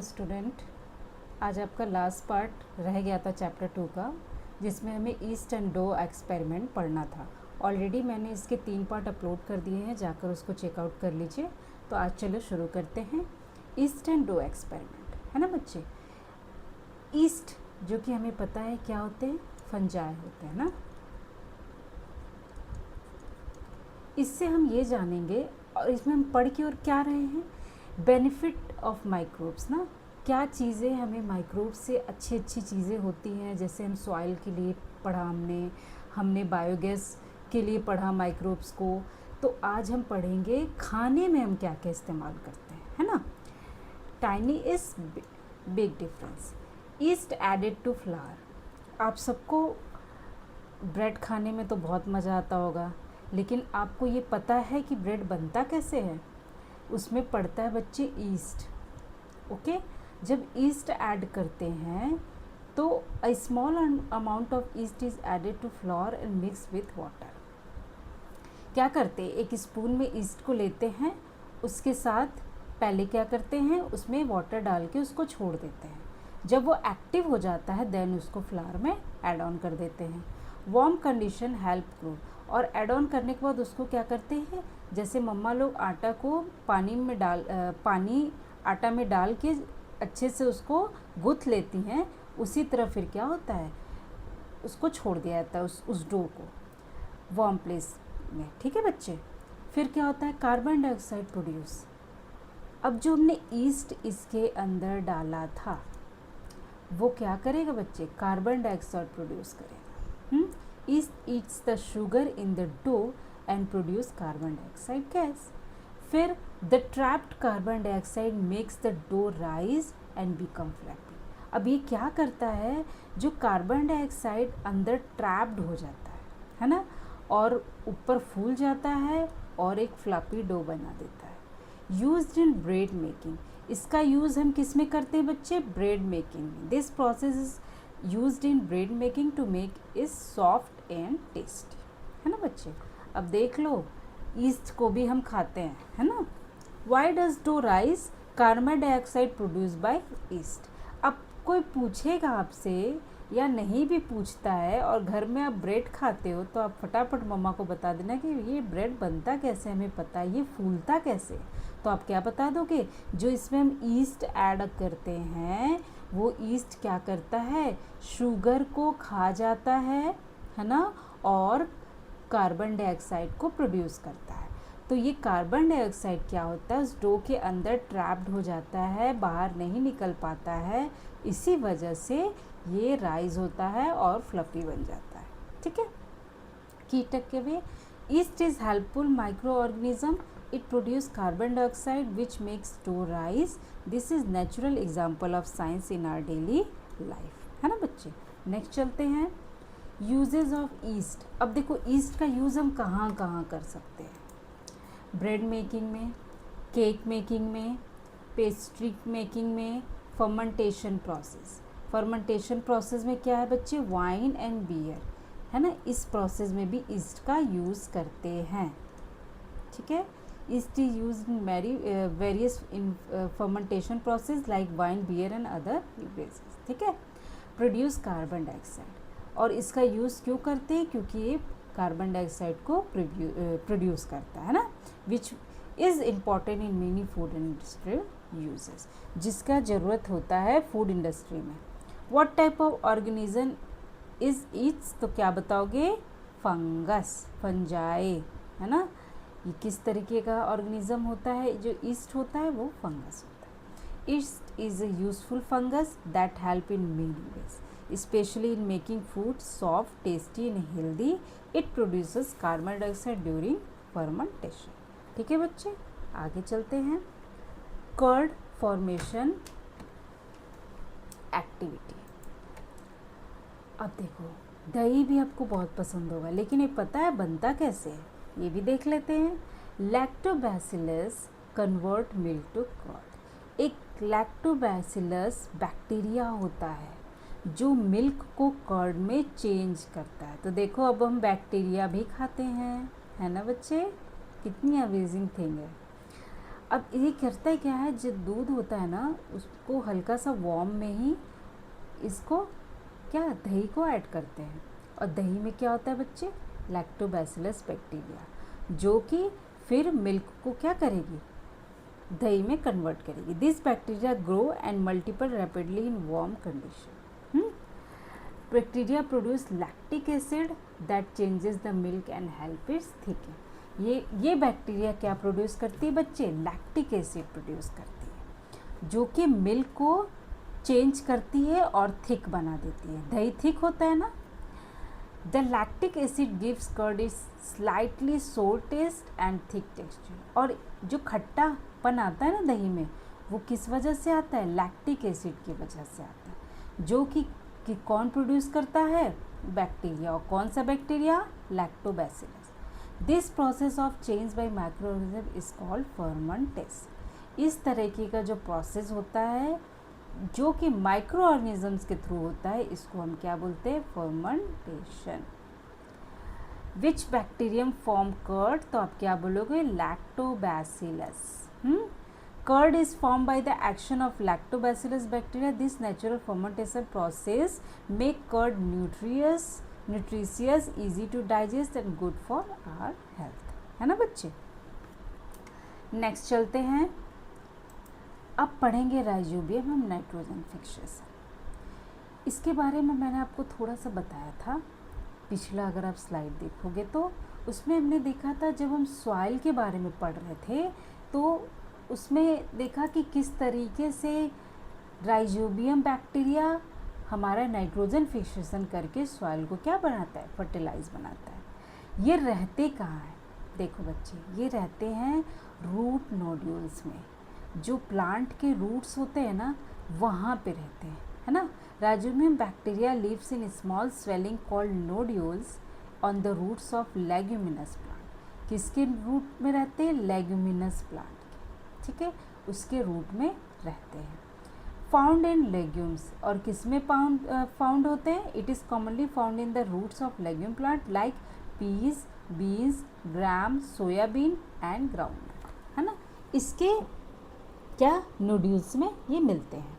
Student, आज आपका last part रह गया था चैप्टर 2 का, जिसमें हमें ईस्ट एंड डो एक्सपेरिमेंट पढ़ना था। ऑलरेडी मैंने इसके 3 पार्ट अपलोड कर दिए हैं, जाकर उसको चेकआउट कर लीजिए। तो आज चलो शुरू करते हैं ईस्ट एंड डो एक्सपेरिमेंट, है ना बच्चे। ईस्ट जो कि हमें पता है क्या होते हैं, फंजाई होते हैं ना। इससे हम ये जानेंगे और इसमें हम पढ़ के और क्या रहे हैं, बेनिफिट ऑफ माइक्रोब्स ना। क्या चीज़ें हमें माइक्रोब्स से अच्छी अच्छी चीज़ें होती हैं। जैसे हम सॉइल के लिए पढ़ा, हमने बायोगैस के लिए पढ़ा माइक्रोब्स को। तो आज हम पढ़ेंगे खाने में हम क्या क्या इस्तेमाल करते हैं, है ना। Tiny is big difference. Yeast added to flour. आप सबको ब्रेड खाने में तो बहुत मज़ा आता होगा, लेकिन आपको ये पता है कि ब्रेड बनता कैसे है। उसमें पड़ता है बच्चे ईस्ट। ओके, जब ईस्ट ऐड करते हैं तो a small amount of yeast is added to flour and mix with water. क्या करते हैं, एक स्पून में ईस्ट को लेते हैं, उसके साथ पहले क्या करते हैं, उसमें वाटर डाल के उसको छोड़ देते हैं। जब वो एक्टिव हो जाता है देन उसको फ्लावर में ऐड ऑन कर देते हैं। Warm condition help grow. और ऐड ऑन करने के बाद उसको क्या करते हैं, जैसे मम्मा लोग आटा को पानी आटा में डाल के अच्छे से उसको गूँथ लेती हैं, उसी तरह फिर क्या होता है, उसको छोड़ दिया जाता है उस डो को वार्म प्लेस में। ठीक है बच्चे। फिर क्या होता है, कार्बन डाइऑक्साइड प्रोड्यूस। अब जो हमने ईस्ट इसके अंदर डाला था वो क्या करेगा बच्चे, कार्बन डाइऑक्साइड प्रोड्यूस करेगा। Yeast eats the sugar in the dough and produce carbon dioxide gas. फिर the trapped carbon dioxide makes the dough rise and become fluffy. अब ये क्या करता है, जो कार्बन डाइऑक्साइड अंदर ट्रैप्ड हो जाता है ना, और ऊपर फूल जाता है और एक फ्लफी डो बना देता है। Used in bread making. इसका यूज़ हम किस में करते हैं बच्चे, ब्रेड मेकिंग में। This process is used in bread making to make is soft and tasty, है ना बच्चे। अब देख लो, ईस्ट को भी हम खाते हैं, है ना। Why does dough rise, carbon dioxide produce by yeast. अब कोई पूछेगा आपसे या नहीं भी पूछता है और घर में आप ब्रेड खाते हो, तो आप फटाफट मम्मा को बता देना कि ये ब्रेड बनता कैसे, हमें पता है, ये फूलता कैसे। तो आप क्या बता दोगे, जो इसमें हम ईस्ट ऐड करते हैं वो ईस्ट क्या करता है, शुगर को खा जाता है ना, और कार्बन डाइऑक्साइड को प्रोड्यूस करता है। तो ये कार्बन डाइऑक्साइड क्या होता है, उस डो के अंदर ट्रैप्ड हो जाता है, बाहर नहीं निकल पाता है। इसी वजह से ये राइज होता है और फ्लफी बन जाता है। ठीक है। कीटक के वे, yeast is helpful micro organism, it produce carbon dioxide which makes dough rise. This is natural example of science in our daily life, है ना बच्चे। नेक्स्ट चलते हैं, यूजेज ऑफ ईस्ट। अब देखो ईस्ट का यूज़ हम कहाँ कहाँ कर सकते हैं, ब्रेड मेकिंग में, केक मेकिंग में, पेस्ट्री मेकिंग में, फर्मेंटेशन प्रोसेस। फर्मेंटेशन प्रोसेस में क्या है बच्चे, वाइन एंड बियर, है ना। इस प्रोसेस में भी ईस्ट का यूज़ करते हैं। ठीक है। Yeast is use in various in fermentation process like wine, beer and other beverages. ठीक है। Produce carbon dioxide. और इसका यूज़ क्यों करते हैं, क्योंकि ये कार्बन डाइऑक्साइड को प्रोड्यूस करता है ना, which is important in many food industrial uses, जिसका ज़रूरत होता है फूड इंडस्ट्री में। What type of organism is Yeats, तो क्या बताओगे, फंगस, फंजाई, है ना। ये किस तरीके का ऑर्गेनिज्म होता है, जो ईस्ट होता है वो फंगस होता है। East is a useful fungus that help in many ways, especially in making food soft, tasty and healthy. It produces carbon dioxide during fermentation. ठीक है बच्चे, आगे चलते हैं। Curd formation activity. अब देखो, दही भी आपको बहुत पसंद होगा, लेकिन ये पता है बनता कैसे है, ये भी देख लेते हैं। Lactobacillus convert milk to curd. एक लैक्टोबैसिलस बैक्टीरिया होता है जो मिल्क को कर्ड में चेंज करता है। तो देखो अब हम बैक्टीरिया भी खाते हैं, है ना बच्चे, कितनी अमेजिंग थिंग है। अब ये करता है क्या है, जो दूध होता है ना उसको हल्का सा वार्म में ही इसको क्या दही को ऐड करते हैं, और दही में क्या होता है बच्चे, लैक्टोबैसिलस बैक्टीरिया, जो कि फिर मिल्क को क्या करेगी, दही में कन्वर्ट करेगी। This bacteria grow and multiple rapidly in warm condition. Bacteria produce lactic acid that changes the milk and help it's thick. ये बैक्टीरिया क्या प्रोड्यूस करती है बच्चे, लैक्टिक एसिड प्रोड्यूस करती है, जो कि मिल्क को चेंज करती है और थिक बना देती है। दही थिक होता है ना। The lactic acid gives curd is slightly sour taste and thick texture. और जो खट्टापन आता है ना दही में, वो किस वजह से आता है, लैक्टिक एसिड की वजह से आता है, जो कि कौन प्रोड्यूस करता है, बैक्टीरिया। और कौन सा bacteria, lactobacillus. This process of change bye micro organism is called fermentation. इस तरीके का जो प्रोसेस होता है जो कि माइक्रो ऑर्गेनिजम्स के थ्रू होता है, इसको हम क्या बोलते हैं, fermentation. Which bacterium form curd, तो आप क्या बोलोगे, lactobacillus. Curd is form by the action of lactobacillus bacteria. This natural fermentation process make curd nutritious, easy to digest and good for our health, है ना बच्चे। नेक्स्ट चलते हैं, अब पढ़ेंगे राइजोबियम हम नाइट्रोजन फिक्सेशन। इसके बारे में मैंने आपको थोड़ा सा बताया था पिछला, अगर आप स्लाइड देखोगे तो उसमें हमने देखा था, जब हम सॉइल के बारे में पढ़ रहे थे तो उसमें देखा कि किस तरीके से राइजोबियम बैक्टीरिया हमारा नाइट्रोजन फिक्सेशन करके सॉइल को क्या बनाता है, फर्टिलाइज बनाता है। ये रहते कहाँ हैं, देखो बच्चे, ये रहते हैं रूट नोड्यूल्स में। जो प्लांट के रूट्स होते हैं ना, वहाँ पे रहते हैं, है ना। Rhizobium bacteria lives in small swelling called nodules on the roots of leguminous plant. किसके रूट में रहते हैं, लेग्यूमिनस प्लांट के, ठीक है, उसके रूट में रहते हैं। फाउंड इन लेग्यूम्स, और किस में फाउंड होते हैं, it is commonly found in the roots of legume plant like peas, beans, gram, soybean and groundnut, है ना। इसके क्या नोड्यूल्स में ये मिलते हैं।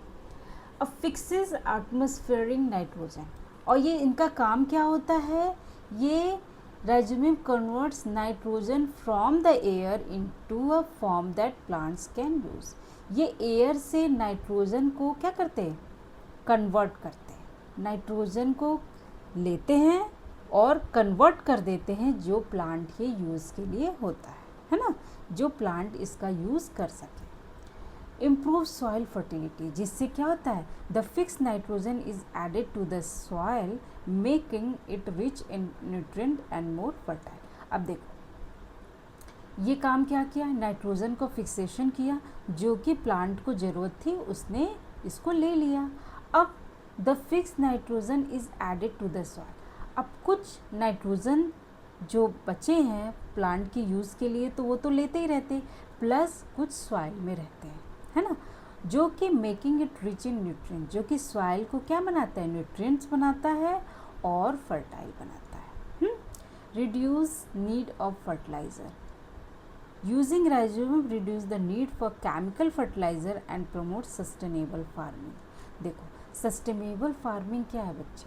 अब फिक्सेस एटमॉस्फेरिक नाइट्रोजन, और ये इनका काम क्या होता है, ये rhizobium converts nitrogen from the air into a form that plants can use. ये एयर से नाइट्रोजन को क्या करते हैं, कन्वर्ट करते हैं, नाइट्रोजन को लेते हैं और कन्वर्ट कर देते हैं, जो प्लांट ये यूज़ के लिए होता है ना, जो प्लांट इसका यूज़ कर सके। इम्प्रूव सॉइल फर्टिलिटी, जिससे क्या होता है, the fix nitrogen is added to the soil making it rich in nutrient and more fertile. अब देखो ये काम क्या किया, नाइट्रोजन को फिक्सेशन किया, जो कि प्लांट को ज़रूरत थी उसने इसको ले लिया। अब the fix nitrogen is added to the soil. अब कुछ नाइट्रोजन जो बचे हैं प्लांट की यूज़ के लिए तो वो तो लेते ही रहते, प्लस कुछ सॉइल में रहते हैं, है ना, जो कि making it rich in nutrient, जो कि सॉइल को क्या बनाता है, न्यूट्रिएंट्स बनाता है और फर्टाइल बनाता है। Reduce need of fertiliser, using rhizobium reduce the need for chemical fertiliser and promote sustainable farming. देखो सस्टेनेबल फार्मिंग क्या है बच्चे,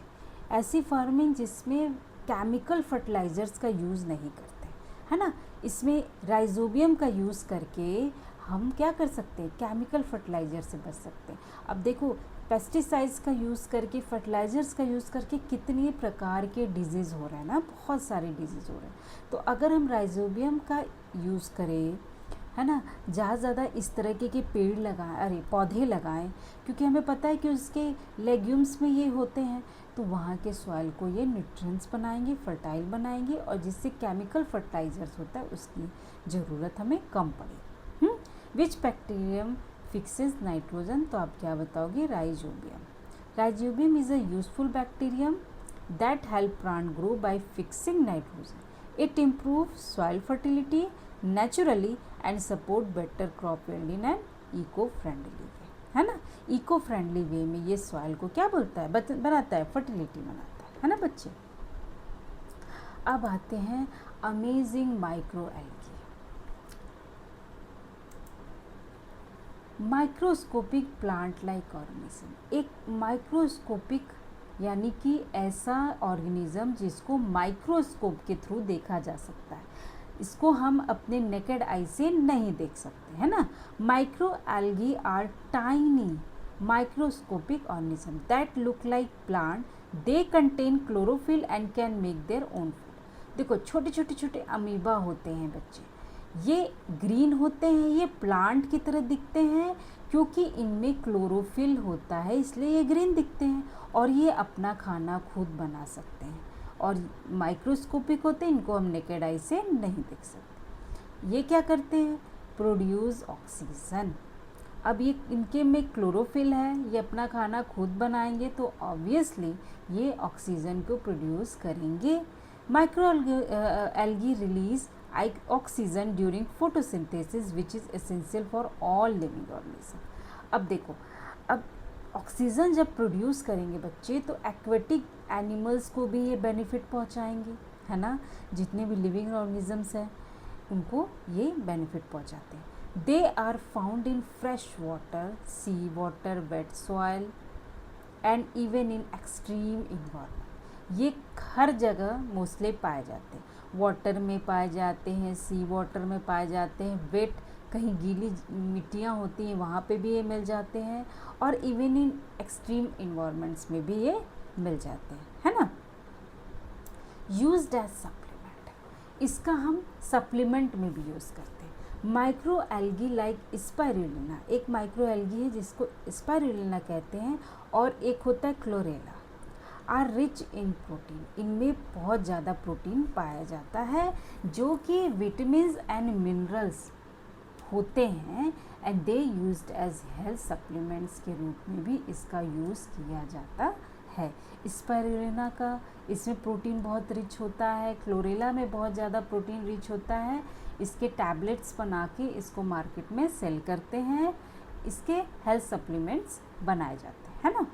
ऐसी फार्मिंग जिसमें केमिकल फर्टिलाइज़र्स का यूज़ नहीं करते, है ना। इसमें राइजोबियम का यूज़ करके हम क्या कर सकते हैं, केमिकल फर्टिलाइज़र से बच सकते हैं। अब देखो पेस्टिसाइड्स का यूज़ करके, फर्टिलाइज़र्स का यूज़ करके कितने प्रकार के डिजीज़ हो रहे हैं ना, बहुत सारे डिजीज़ हो रहे हैं। तो अगर हम राइजोबियम का यूज़ करें, है ना, ज़्यादा से ज़्यादा इस तरह के पेड़ लगाएं, अरे पौधे लगाएं, क्योंकि हमें पता है कि उसके लेग्यूम्स में ये होते हैं, तो वहाँ के सॉइल को ये न्यूट्रिएंट्स बनाएंगे, फर्टाइल बनाएंगे, और जिससे केमिकल फर्टिलाइज़र्स होता है उसकी ज़रूरत हमें कम पड़ेगी। विच बैक्टीरियम फिक्सेस नाइट्रोजन, तो आप क्या बताओगे, rhizobium. Rhizobium is a useful bacterium that help plant grow by fixing nitrogen. It improve soil fertility naturally and support better crop yield in an eco friendly way, है ना। Eco friendly वे में ये soil को क्या बोलता है, बनाता है, फर्टिलिटी बनाता है ना बच्चे। अब आते हैं amazing micro algae. Microscopic plant like organism, एक माइक्रोस्कोपिक यानी कि ऐसा ऑर्गेनिज्म जिसको माइक्रोस्कोप के थ्रू देखा जा सकता है, इसको हम अपने नेकेड आई से नहीं देख सकते, है ना। Micro algae are tiny microscopic organism that look like plant, they contain chlorophyll and can make their own food. देखो छोटे छोटे छोटे अमीबा होते हैं बच्चे, ये ग्रीन होते हैं, ये प्लांट की तरह दिखते हैं क्योंकि इनमें क्लोरोफिल होता है, इसलिए ये ग्रीन दिखते हैं और ये अपना खाना खुद बना सकते हैं। और माइक्रोस्कोपिक होते हैं, इनको हम नेकेड आई से नहीं देख सकते। ये क्या करते हैं, प्रोड्यूस ऑक्सीजन। अब ये इनके में क्लोरोफिल है, ये अपना खाना खुद बनाएंगे तो ऑब्वियसली ये ऑक्सीजन को प्रोड्यूस करेंगे। Micro algae release oxygen during photosynthesis which is essential for all living organism. अब देखो, अब ऑक्सीजन जब प्रोड्यूस करेंगे बच्चे तो एक्वेटिक एनिमल्स को भी ये बेनिफिट पहुंचाएंगे, है ना। जितने भी लिविंग ऑर्गेनिजम्स हैं उनको ये बेनिफिट पहुंचाते हैं। They are found in fresh water, sea water, wet soil and even in extreme environment. ये हर जगह मोस्टली पाए जाते हैं, वाटर में पाए जाते हैं, सी वाटर में पाए जाते हैं, वेट कहीं गीली मिट्टियाँ होती हैं वहाँ पे भी ये मिल जाते हैं, और इवन इन एक्सट्रीम इन्वायरमेंट्स में भी ये मिल जाते हैं, है ना। यूज्ड एज सप्लीमेंट, इसका हम सप्लीमेंट में भी यूज़ करते हैं। माइक्रो एल्गी लाइक स्पाइरुलिना, एक माइक्रो एल्गी है जिसको स्पाइरुलिना कहते हैं, और एक होता है chlorella, are rich in protein, इनमें बहुत ज़्यादा प्रोटीन पाया जाता है जो कि विटामिन्स एंड मिनरल्स होते हैं, and they used as health supplements के रूप में भी इसका यूज़ किया जाता है। स्पाइरुलिना का, इसमें प्रोटीन बहुत रिच होता है, क्लोरेला में बहुत ज़्यादा प्रोटीन रिच होता है। इसके टैबलेट्स बना के इसको मार्केट में सेल करते हैं, इसके हेल्थ सप्लीमेंट्स बनाए जाते हैं, है ना।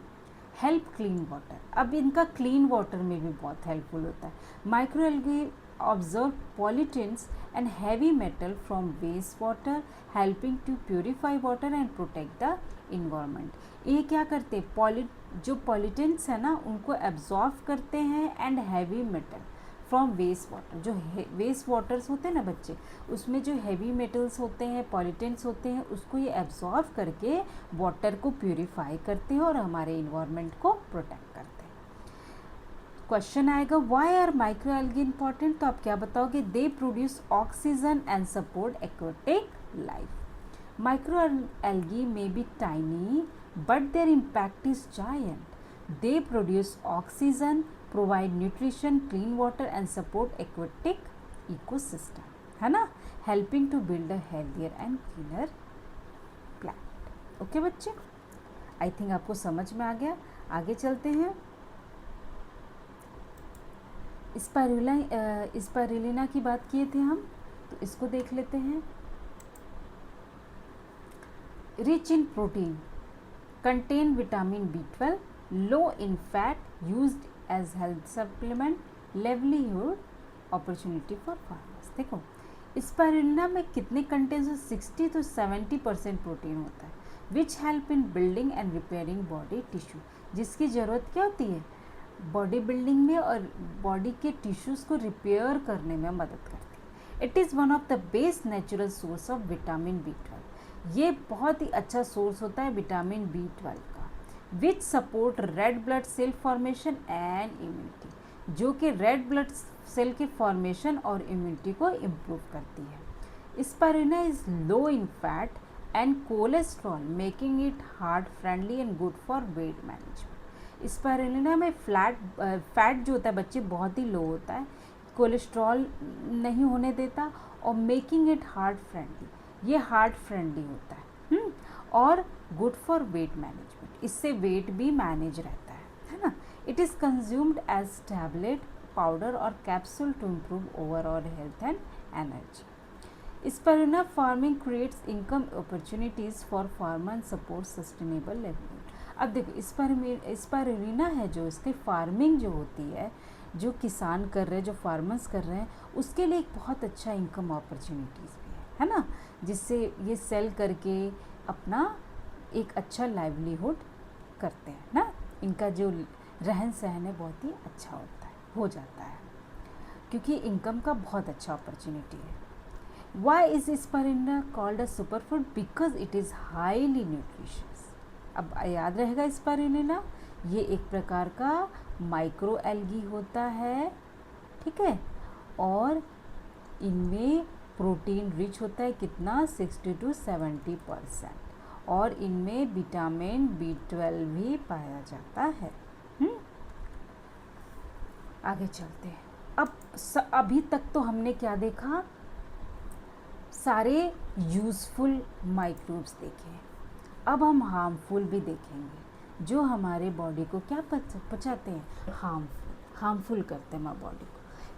हेल्प क्लीन वाटर, अब इनका क्लीन वाटर में भी बहुत हेल्पफुल होता है। Micro algae absorb pollutants and heavy metal from waste water, helping to purify water and protect the environment. ये क्या करते हैं, जो पॉल्यूटेंट्स है ना उनको एब्जॉर्व करते हैं, and heavy metal from waste water, जो वेस्ट वाटर्स होते हैं ना बच्चे, उसमें जो हैवी मेटल्स होते हैं, पॉल्यूटेंट्स होते हैं, उसको ये एब्जॉर्व करके वाटर को प्यूरिफाई करते हैं और हमारे इन्वायरमेंट को प्रोटेक्ट करते हैं। क्वेश्चन आएगा why are micro algae important, तो आप क्या बताओगे, they produce oxygen and support aquatic life. Micro algae may be tiny but their impact is giant. They produce oxygen, provide nutrition, clean water and support aquatic ecosystem, है ना, helping to build a healthier and cleaner planet। Okay बच्चे, I think आपको समझ में आ गया। आगे चलते हैं। स्पाइरुलिना की बात किए थे हम, तो इसको देख लेते हैं। Rich in protein, contain vitamin B12, low in fat, used as health supplement, livelihood opportunity for farmers. देखो स्पाइरुलिना में कितने कंटेंट्स, 60 to 70% प्रोटीन होता है, which help in building and repairing body tissue, जिसकी ज़रूरत क्या होती है, बॉडी बिल्डिंग में और बॉडी के टिश्यूज़ को रिपेयर करने में मदद करती है। It is one of the best natural source of vitamin B12, ये बहुत ही अच्छा सोर्स होता है विटामिन B12 का, which support red blood cell formation and immunity, जो कि रेड ब्लड सेल के फॉर्मेशन और इम्यूनिटी को इम्प्रूव करती है। Spirulina is low in fat and cholesterol, making it heart friendly and good for weight management. Spirulina में fat जो होता है बच्चे बहुत ही लो होता है, कोलेस्ट्रॉल नहीं होने देता, और मेकिंग इट हार्ट फ्रेंडली, ये हार्ट फ्रेंडली होता है, और गुड फॉर वेट मैनेजमेंट, इससे वेट भी मैनेज रहता है ना। It is consumed as tablet, powder और capsule to improve overall health and energy. Spirulina farming creates income opportunities for farmer and support sustainable livelihood. अब देखो स्पाइरुलिना है जो, इसकी फार्मिंग जो होती है, जो किसान कर रहे हैं, जो फार्मर्स कर रहे हैं, उसके लिए एक बहुत अच्छा इनकम अपॉर्चुनिटीज़ भी है ना, जिससे ये सेल करके अपना एक अच्छा लाइवलीहुड करते हैं ना, इनका जो रहन सहन है बहुत ही अच्छा होता है, हो जाता है, क्योंकि इनकम का बहुत अच्छा अपॉर्चुनिटी है। Why is spirulina called a super food? Because it is highly nutritious. अब याद रहेगा, स्पाइरुलिना ये एक प्रकार का माइक्रो एल्गी होता है, ठीक है, और इनमें प्रोटीन रिच होता है, कितना 60 to 70%, और इनमें विटामिन B12 भी पाया जाता है। आगे चलते हैं। अब अभी तक तो हमने क्या देखा, सारे यूज़फुल माइक्रोब्स देखे, अब हम हार्मफुल भी देखेंगे, जो हमारे बॉडी को क्या पहुँचाते हैं, हार्मफुल करते हैं हमारे बॉडी को।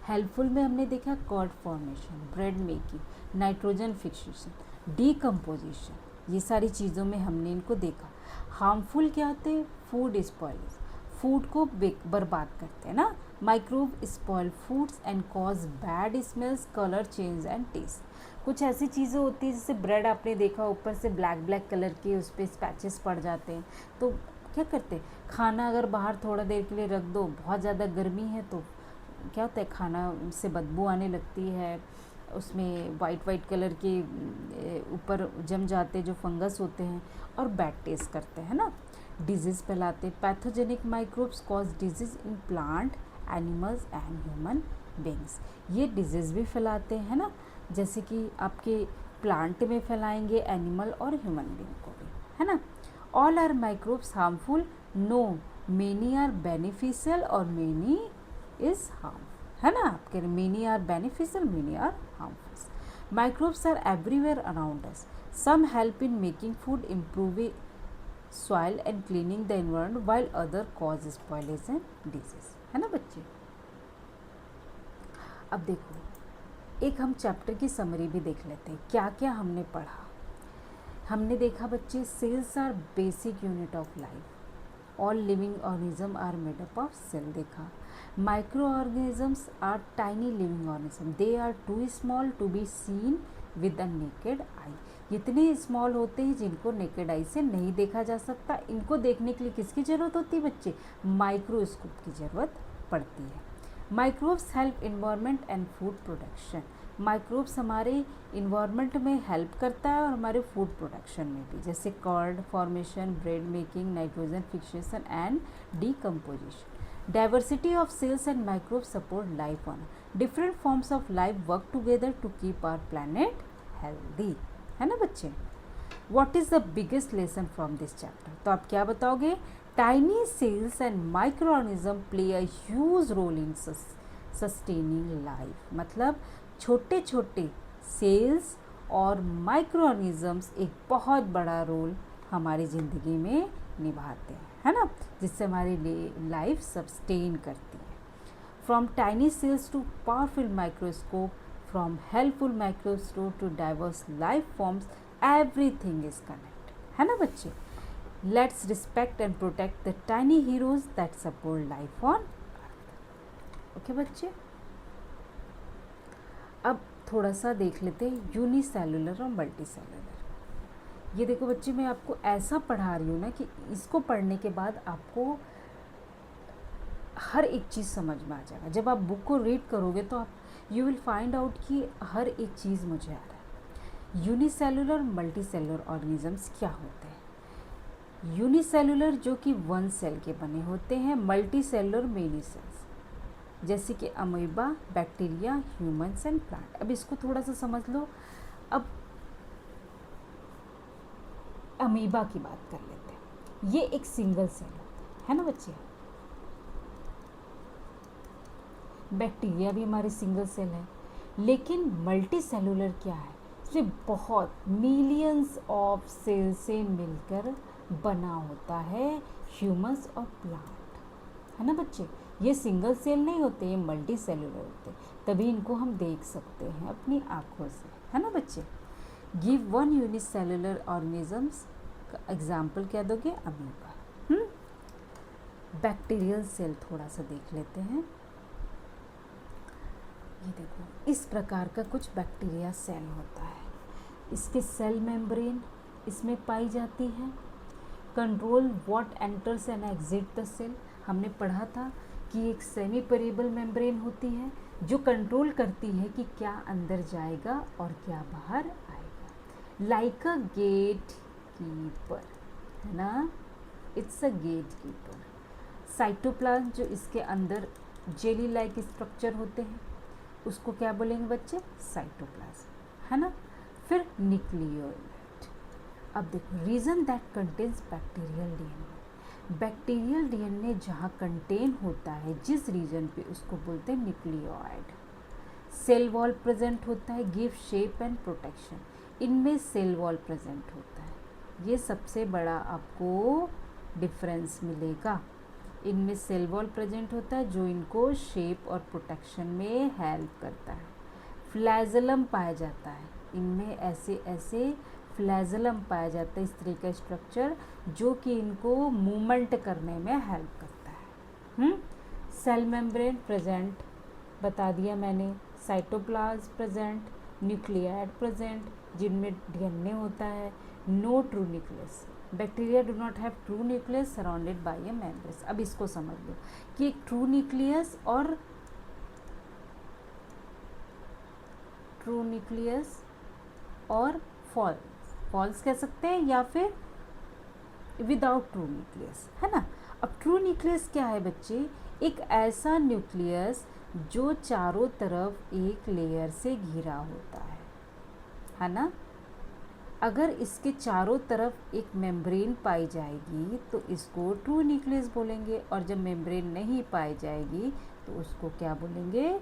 हेल्पफुल में हमने देखा curd formation, bread making, nitrogen fixation, decomposition, ये सारी चीज़ों में हमने इनको देखा। हार्मफुल क्या होते हैं, फूड स्पॉयलर्स, फूड को बर्बाद करते हैं ना, microbe spoil foods and cause bad smells, colour change and taste. कुछ ऐसी चीज़ें होती हैं जैसे ब्रेड आपने देखा ऊपर से ब्लैक कलर के उस पर स्पैचेस पड़ जाते हैं, तो क्या करते हैं, खाना अगर बाहर थोड़ा देर के लिए रख दो, बहुत ज़्यादा गर्मी है तो क्या होता है, खाना से बदबू आने लगती है, उसमें वाइट कलर के ऊपर जम जाते जो फंगस होते हैं और बैड टेस्ट करते हैं ना, डिजीज़ फैलाते। Pathogenic microbes cause disease in plant, animals and human beings, ये डिजीज़ भी फैलाते हैं ना, जैसे कि आपके प्लांट में फैलाएंगे, एनिमल और ह्यूमन बींग को भी, है ना। All are microbes harmful? No, many are beneficial और मेनी इज हार्म, है ना, आपके many are beneficial, many are harmful. Microbes are everywhere around us, some help in making food, improving soil and cleaning the environment, while other cause spoilage and disease, है ना बच्चे। अब देखो, एक हम चैप्टर की समरी भी देख लेते हैं, क्या क्या हमने पढ़ा। हमने देखा बच्चे, cells are basic unit of life, all living organism are made up of cell देखा। Micro organisms are tiny living organism, they are too small to be seen with the naked eye. इतने small होते हैं जिनको naked eye से नहीं देखा जा सकता, इनको देखने के लिए किसकी ज़रूरत होती है बच्चे, माइक्रोस्कोप की ज़रूरत पड़ती है। Microbes help environment and food production, microbes हमारे इन्वायरमेंट में हेल्प करता है और हमारे फूड प्रोडक्शन में भी, जैसे curd formation, bread making, nitrogen fixation and decomposition. Diversity of cells and microbes support life on, different forms of life work together to keep our planet healthy, है ना बच्चे। What is the biggest lesson from this chapter? तो आप क्या बताओगे, tiny cells and micro organism play a huge role in sustaining life, मतलब छोटे छोटे सेल्स और माइक्रो ऑर्गेनिजम्स एक बहुत बड़ा रोल हमारी ज़िंदगी में निभाते हैं, है ना, जिससे हमारी लाइफ सस्टेन करती है। From tiny cells to powerful microscope, from helpful microscope to diverse life forms, everything is connected, है ना बच्चे। Let's respect and protect the tiny heroes that support life on earth. Okay बच्चे, अब थोड़ा सा देख लेते हैं यूनिसेलुलर और मल्टी सेलुलर। ये देखो बच्चे, मैं आपको ऐसा पढ़ा रही हूँ ना कि इसको पढ़ने के बाद आपको हर एक चीज़ समझ में आ जाएगा। जब आप बुक को रीड करोगे तो आप यू विल फाइंड आउट कि हर एक चीज़ मुझे आ रहा है। यूनिसेलुलर मल्टी सेलुलर ऑर्गेनिजम्स क्या होते हैं? यूनिसेलुलर जो कि वन सेल के बने होते हैं, मल्टी सेलुलर मेनी सेल्स, जैसे कि amoeba, bacteria, humans and plant. अब इसको थोड़ा सा समझ लो। अब अमीबा की बात कर लेते हैं। ये एक सिंगल सेल होता है ना बच्चे। बैक्टीरिया भी हमारी सिंगल सेल है, लेकिन मल्टी सेलुलर क्या है, सिर्फ बहुत मिलियंस ऑफ सेल से मिलकर बना होता है ह्यूमंस और प्लांट, है ना बच्चे। ये सिंगल सेल नहीं होते, ये मल्टी सेलुलर होते, तभी इनको हम देख सकते हैं अपनी आँखों से, है ना बच्चे। गिव वन यूनिसेलुलर ऑर्गेनिजम्स का एग्जाम्पल क्या दोगे, अमीबा। बैक्टीरियल सेल थोड़ा सा देख लेते हैं। ये देखो, इस प्रकार का कुछ बैक्टीरिया सेल होता है। इसके सेल मेम्ब्रेन इसमें पाई जाती है। Control what enters and exit the cell, हमने पढ़ा था कि एक सेमी पेरिबल मेम्ब्रेन होती है जो कंट्रोल करती है कि क्या अंदर जाएगा और क्या बाहर आएगा। लाइक अ गेट कीपर, है ना, it's a gatekeeper. Cytoplasm जो इसके अंदर जेली लाइक स्ट्रक्चर होते हैं उसको क्या बोलेंगे बच्चे, साइटोप्लाज्म, है ना। फिर न्यूक्लियोइड। अब देखो, region that contains bacterial DNA, bacterial DNA जहाँ कंटेन होता है जिस रीजन पे उसको बोलते हैं न्यूक्लियोइड। सेल वॉल प्रेजेंट होता है, गिव शेप एंड प्रोटेक्शन, इनमें सेल वॉल प्रेजेंट होता है। ये सबसे बड़ा आपको डिफरेंस मिलेगा, इनमें सेल वॉल प्रेजेंट होता है जो इनको शेप और प्रोटेक्शन में हेल्प करता है। फ्लैजलम पाया जाता है, इनमें ऐसे ऐसे फ्लैजलम पाया जाता है, इस तरह का स्ट्रक्चर जो कि इनको मूवमेंट करने में हेल्प करता है। सेल मेम्ब्रेन प्रेजेंट बता दिया मैंने, साइटोप्लाज्म प्रेजेंट, न्यूक्लियाइड प्रेजेंट जिनमें डीएनए होता है, no true nucleus. Bacteria do not have true nucleus surrounded by a membrane. अब इसको समझ लो कि एक ट्रू न्यूक्लियस और फॉल्स कह सकते हैं या फिर विदाउट ट्रू न्यूक्लियस, है ना। अब ट्रू न्यूक्लियस क्या है बच्चे, एक ऐसा न्यूक्लियस जो चारों तरफ एक लेयर से घिरा होता है ना। अगर इसके चारों तरफ एक मेम्ब्रेन पाई जाएगी तो इसको ट्रू न्यूक्लियस बोलेंगे, और जब मेम्ब्रेन नहीं पाई जाएगी तो उसको क्या बोलेंगे,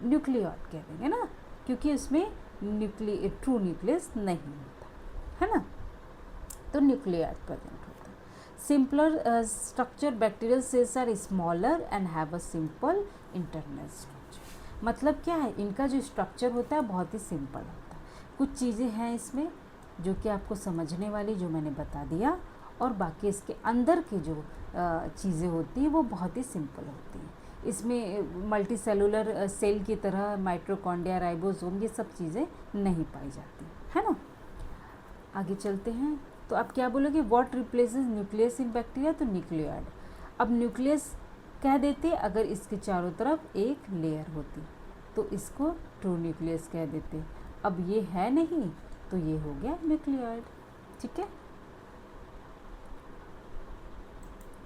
न्यूक्लियॉइड कह देंगे ना, क्योंकि उसमें ट्रू न्यूक्लियस नहीं होता, है ना। तो न्यूक्लियॉइड प्रेजेंट होता है। Simpler structure, bacterial cells are smaller and have a simple internal structure. मतलब क्या है, इनका जो स्ट्रक्चर होता है बहुत ही सिंपल होता है। कुछ चीज़ें हैं इसमें जो कि आपको समझने वाली, जो मैंने बता दिया, और बाकी इसके अंदर की जो चीज़ें होती हैं वो बहुत ही सिंपल होती हैं। इसमें मल्टी सेलुलर सेल की तरह माइटोकॉन्ड्रिया, राइबोसोम, ये सब चीज़ें नहीं पाई जाती, है ना। आगे चलते हैं, तो आप क्या बोलोगे, what replaces nucleus in bacteria, तो न्यूक्लियोइड। अब न्यूक्लियस कह देते अगर इसके चारों तरफ एक लेयर होती, तो इसको ट्रू न्यूक्लियस कह देते। अब ये है नहीं तो ये हो गया न्यूक्लियोइड, ठीक है।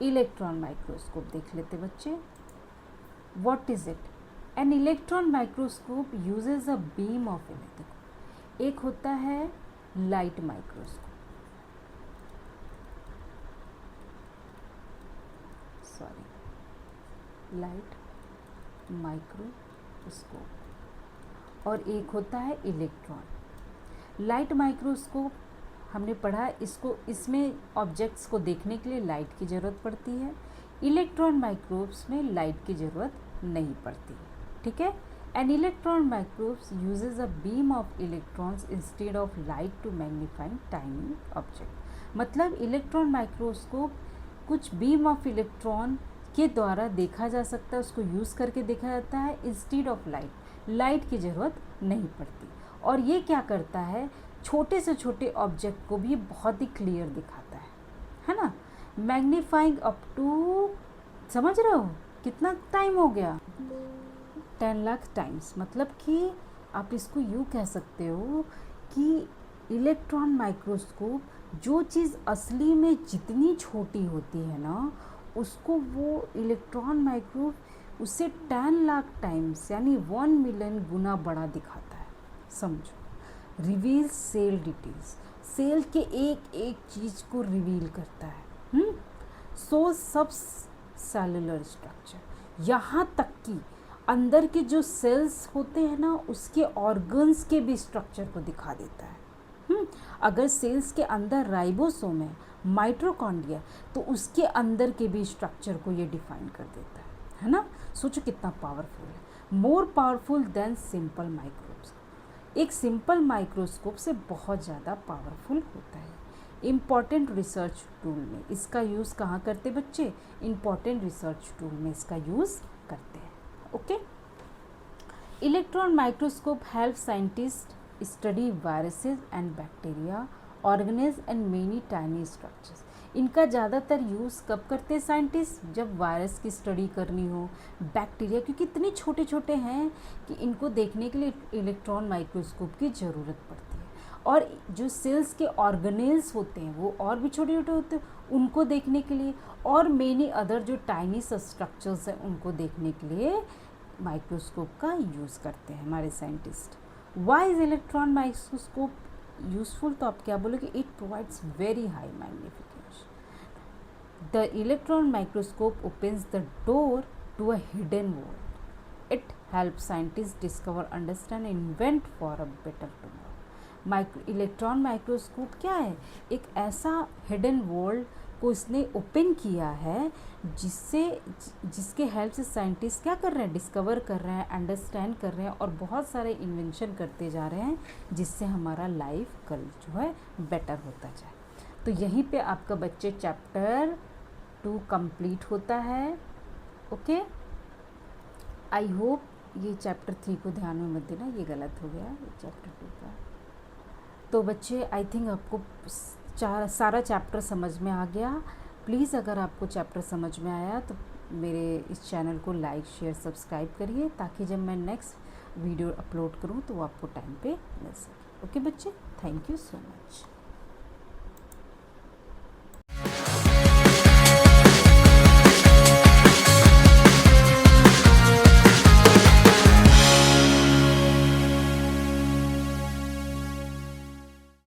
इलेक्ट्रॉन माइक्रोस्कोप देख लेते बच्चे, what is it. N electron microscope uses a beam of electric. एक होता है लाइट माइक्रोस्कोप, लाइट माइक्रोस्कोप, और एक होता है इलेक्ट्रॉन। लाइट माइक्रोस्कोप हमने पढ़ा, इसमें ऑब्जेक्ट्स को देखने के लिए लाइट की ज़रूरत पड़ती है। इलेक्ट्रॉन माइक्रोस्कोप्स में लाइट की ज़रूरत नहीं पड़ती, ठीक है। An electron microscope uses a beam of electrons instead of light to magnifying tiny object. मतलब इलेक्ट्रॉन माइक्रोस्कोप कुछ बीम ऑफ इलेक्ट्रॉन के द्वारा देखा जा सकता है, उसको यूज़ करके देखा जाता है इंस्टेड ऑफ लाइट की ज़रूरत नहीं पड़ती। और ये क्या करता है, छोटे से छोटे ऑब्जेक्ट को भी बहुत ही क्लियर दिखाता है ना। मैग्नीफाइंग अप टू, समझ रहे हो कितना टाइम हो गया, 10 लाख टाइम्स। मतलब कि आप इसको यूँ कह सकते हो कि इलेक्ट्रॉन माइक्रोस्कोप जो चीज़ असली में जितनी छोटी होती है ना, उसको वो इलेक्ट्रॉन माइक्रोस्कोप उससे 10 लाख टाइम्स यानी 1 मिलियन गुना बड़ा दिखाता है, समझो। रिवील सेल डिटेल्स, सेल के एक एक चीज़ को रिवील करता है। सो सब सेलुलर स्ट्रक्चर, यहाँ तक कि अंदर के जो सेल्स होते हैं ना, उसके ऑर्गन्स के भी स्ट्रक्चर को दिखा देता है। अगर सेल्स के अंदर राइबोसोम है, माइटोकॉन्ड्रिया, तो उसके अंदर के भी स्ट्रक्चर को ये डिफाइन कर देता है ना। सोचो कितना पावरफुल है, more powerful than simple microscope. एक सिंपल माइक्रोस्कोप से बहुत ज़्यादा पावरफुल होता है। इम्पॉर्टेंट रिसर्च टूल में इसका यूज़ कहाँ करते बच्चे, इम्पॉर्टेंट रिसर्च टूल में इसका यूज़ करते हैं, okay. Electron microscope help scientist study viruses and bacteria organelles and many tiny structures. इनका ज़्यादातर यूज़ कब करते हैं साइंटिस्ट? जब वायरस की स्टडी करनी हो, बैक्टीरिया, क्योंकि इतने छोटे छोटे हैं कि इनको देखने के लिए इलेक्ट्रॉन माइक्रोस्कोप की ज़रूरत पड़ती है। और जो सेल्स के ऑर्गेनेल्स होते हैं वो और भी छोटे छोटे होते हैं, उनको देखने के लिए, और मेनी अदर जो टाइनी स्ट्रक्चर्स हैं उनको देखने के लिए माइक्रोस्कोप का यूज़ करते हैं हमारे scientist. Why is electron microscope useful? तो आप क्या बोलोगे? It provides very high magnification. The electron microscope opens the door to a hidden world. It help scientist discover, understand, invent for a better tomorrow. Electron microscope क्या है? एक ऐसा hidden world को इसने ओपन किया है जिसके हेल्प से साइंटिस्ट क्या कर रहे हैं? डिस्कवर कर रहे हैं, अंडरस्टैंड कर रहे हैं और बहुत सारे इन्वेंशन करते जा रहे हैं जिससे हमारा लाइफ कल जो है बेटर होता जाए। तो यहीं पे आपका बच्चे चैप्टर 2 कंप्लीट होता है। ओके, आई होप ये चैप्टर 3 को ध्यान में मत देना, ये गलत हो गया ये चैप्टर 2 का। तो बच्चे आई थिंक आपको सारा चैप्टर समझ में आ गया। प्लीज़ अगर आपको चैप्टर समझ में आया तो मेरे इस चैनल को लाइक, शेयर, सब्सक्राइब करिए ताकि जब मैं नेक्स्ट वीडियो अपलोड करूं तो वो आपको टाइम पे मिल सके। ओके बच्चे, थैंक यू सो मच।